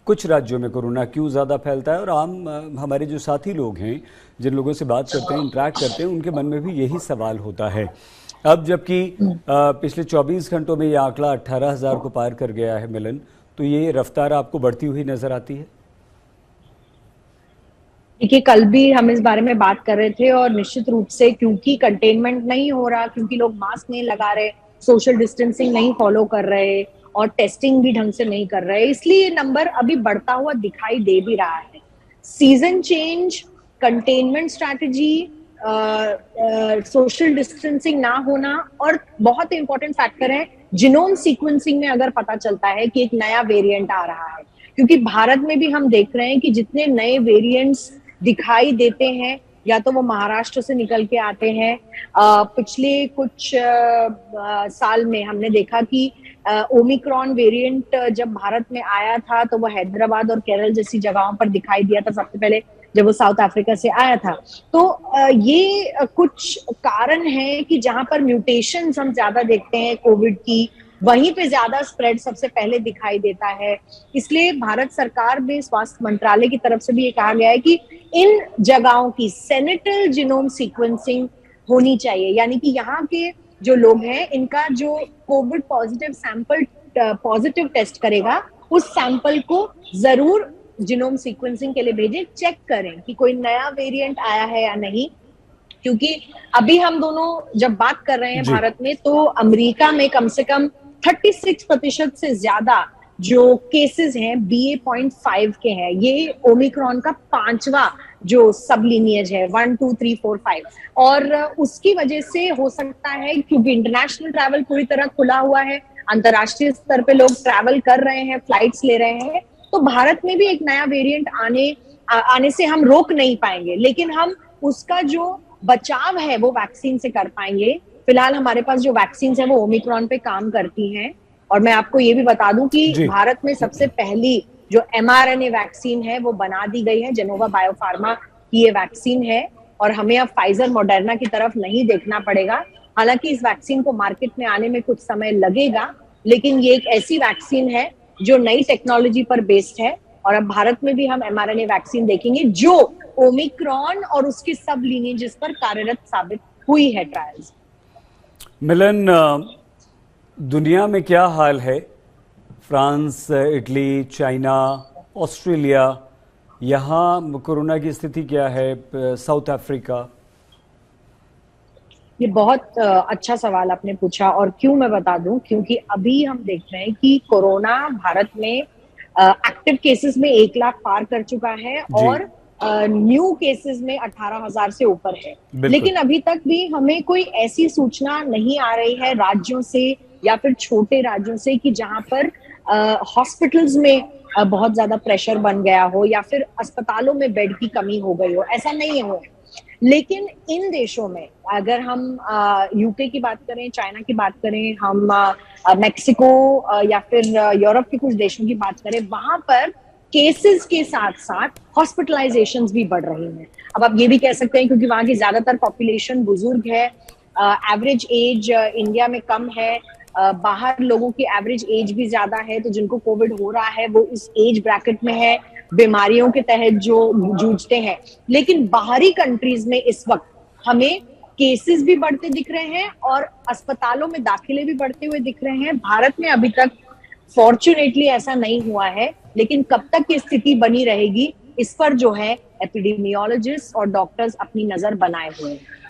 कुछ राज्यों में कोरोना क्यों ज़्यादा फैलता है, और आम हमारे जो साथी लोग हैं, जिन लोगों से बात करते हैं, इंटरेक्ट करते हैं, उनके मन में भी यही सवाल होता है। अब जबकि पिछले 24 घंटों में ये आंकड़ा 18,000 को पार कर गया है मिलन, तो ये रफ्तार आपको बढ़ती हुई नजर आती है? देखिए, कल भी हम इस बारे में बात कर रहे थे और निश्चित रूप से क्योंकि कंटेनमेंट नहीं हो रहा, क्योंकि लोग मास्क नहीं लगा रहे, सोशल डिस्टेंसिंग नहीं फॉलो कर रहे और टेस्टिंग भी ढंग से नहीं कर रहे, इसलिए ये नंबर अभी बढ़ता हुआ दिखाई दे भी रहा है। Season change, containment strategy, social distancing ना होना और बहुत इंपॉर्टेंट फैक्टर है जीनोम सीक्वेंसिंग में अगर पता चलता है कि एक नया वेरिएंट आ रहा है, क्योंकि भारत में भी हम देख रहे हैं कि जितने नए वेरिएंट्स दिखाई देते हैं या तो वो महाराष्ट्र से निकल के आते हैं। पिछले कुछ साल में हमने देखा कि ओमिक्रॉन वेरिएंट जब भारत में आया था तो वो हैदराबाद और केरल जैसी जगहों पर दिखाई दिया था सबसे पहले, जब वो साउथ अफ्रीका से आया था। तो ये कुछ कारण है कि जहां पर म्यूटेशंस हम ज्यादा देखते हैं कोविड की, वहीं पे ज्यादा स्प्रेड सबसे पहले दिखाई देता है। इसलिए भारत सरकार में स्वास्थ्य मंत्रालय की तरफ से भी ये कहा गया है कि इन जगहों की सेनेटल जीनोम सीक्वेंसिंग होनी चाहिए, यानी कि यहाँ के जो लोग हैं इनका जो Covid positive sample positive test करेगा, उस सैंपल को जरूर जीनोम सीक्वेंसिंग के लिए भेजें, चेक करें कि कोई नया वेरिएंट आया है या नहीं। क्योंकि अभी हम दोनों जब बात कर रहे हैं भारत में, तो अमेरिका में कम से कम 36% से ज्यादा जो केसेस हैं BA.5 के हैं। ये ओमिक्रॉन का 5वां जो सब लीनियज है, 1 2 3 4 5, और उसकी वजह से हो सकता है, क्योंकि इंटरनेशनल ट्रैवल पूरी तरह खुला हुआ है, अंतरराष्ट्रीय स्तर पे लोग ट्रैवल कर रहे हैं, फ्लाइट्स ले रहे हैं, तो भारत में भी एक नया वेरिएंट आने से हम रोक नहीं पाएंगे, लेकिन हम उसका जो बचाव है वो वैक्सीन से कर पाएंगे। फिलहाल हमारे पास जो वैक्सीन है वो ओमिक्रॉन पे काम करती हैं, और मैं आपको ये भी बता दूं कि भारत में सबसे पहली जो mRNA वैक्सीन है वो बना दी गई है, जेनोवा बायोफार्मा की ये वैक्सीन है, और हमें अब फाइजर मॉडर्ना की तरफ नहीं देखना पड़ेगा। हालांकि इस वैक्सीन को मार्केट में आने में कुछ समय लगेगा, लेकिन ये एक ऐसी वैक्सीन है जो नई टेक्नोलॉजी पर बेस्ड है, और अब भारत में भी हम mRNA वैक्सीन देखेंगे जो ओमिक्रॉन और उसके सब लीनिएजेस पर कार्यरत साबित हुई है ट्रायल्स। मिलन, दुनिया में क्या हाल है? फ्रांस, इटली, चाइना, ऑस्ट्रेलिया, यहाँ कोरोना की स्थिति क्या है? South Africa? ये बहुत अच्छा सवाल आपने पूछा, और क्यों मैं बता दूं, क्योंकि अभी हम देख रहे हैं कि कोरोना भारत में एक्टिव केसेस में 1 लाख पार कर चुका है और न्यू केसेस में 18,000 से ऊपर है। लेकिन अभी तक भी हमें कोई ऐसी सूचना नहीं आ रही है राज्यों से या फिर छोटे राज्यों से कि जहां पर हॉस्पिटल्स में बहुत ज्यादा प्रेशर बन गया हो या फिर अस्पतालों में बेड की कमी हो गई हो, ऐसा नहीं हो। लेकिन इन देशों में अगर हम यूके की बात करें, चाइना की बात करें, हम मेक्सिको या फिर यूरोप के कुछ देशों की बात करें, वहां पर केसेस के साथ साथ हॉस्पिटलाइजेशंस भी बढ़ रही हैं। अब आप ये भी कह सकते हैं क्योंकि वहां की ज्यादातर पॉपुलेशन बुजुर्ग है, एवरेज एज इंडिया में कम है, बाहर लोगों की एवरेज एज भी ज्यादा है, तो जिनको कोविड हो रहा है वो इस एज ब्रैकेट में है, बीमारियों के तहत जो जूझते हैं। लेकिन बाहरी कंट्रीज में इस वक्त हमें केसेस भी बढ़ते दिख रहे हैं और अस्पतालों में दाखिले भी बढ़ते हुए दिख रहे हैं। भारत में अभी तक फॉर्चुनेटली ऐसा नहीं हुआ है, लेकिन कब तक ये स्थिति बनी रहेगी इस पर जो है एपिडेमियोलॉजिस्ट और डॉक्टर्स अपनी नजर बनाए हुए हैं।